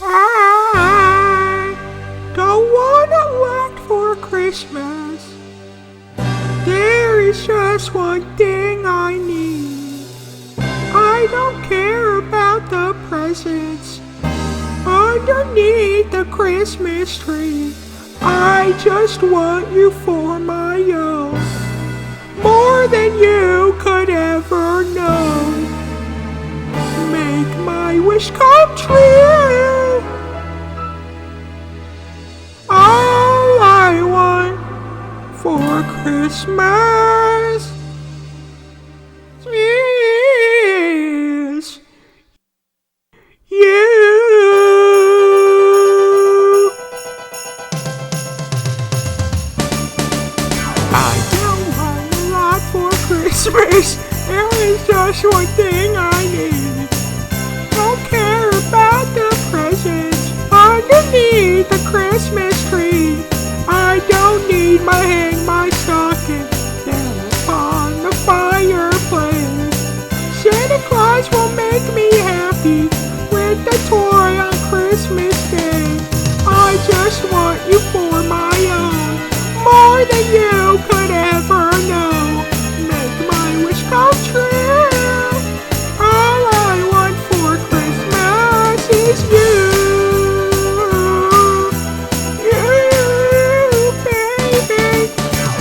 I don't want a lot for Christmas. There is just one thing I need. I don't care about the presents underneath the Christmas tree. I just want you for my own, more than you could ever know. Make my wish come true. All I want for Christmas is you. I don't want a lot for Christmas. There is just one thing I need. Don't care about the presents underneath the Christmas tree. I don't need my stocking down upon the fireplace. Santa Claus will make me happy with the toy on Christmas Day. I just want you for my own, more than you could ever know. Make my wish come true. All I want for Christmas is you. You, baby.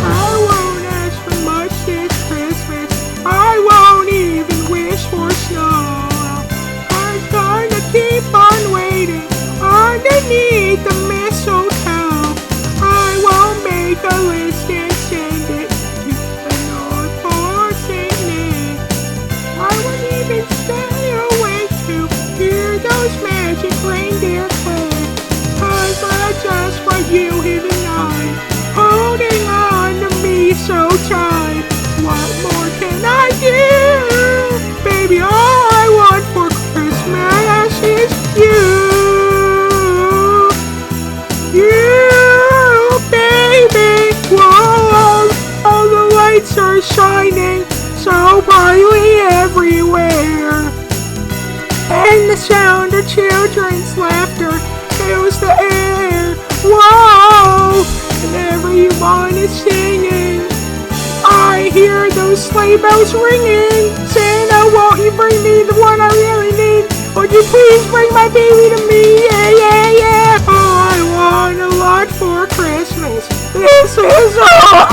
I won't ask for much this Christmas. I won't even wish for snow. I'm gonna keep on waiting underneath the mistletoe. I won't make a list and send it to the North Pole singing. I won't even stay awake to hear those magic reindeer play. 'Cause I just want you here tonight, holding on to me so tight. What more can I do? Baby, all I want for Christmas is you. You, baby. Whoa, all the lights are shining so brightly everywhere. And the sound of children's laughter fills the air. Whoa, and everyone is singing. I hear those sleigh bells ringing. Santa, won't you bring me the one I really need? Would you please bring my baby to me? Yeah, yeah, yeah. Oh, I want a lot for Christmas. This is all.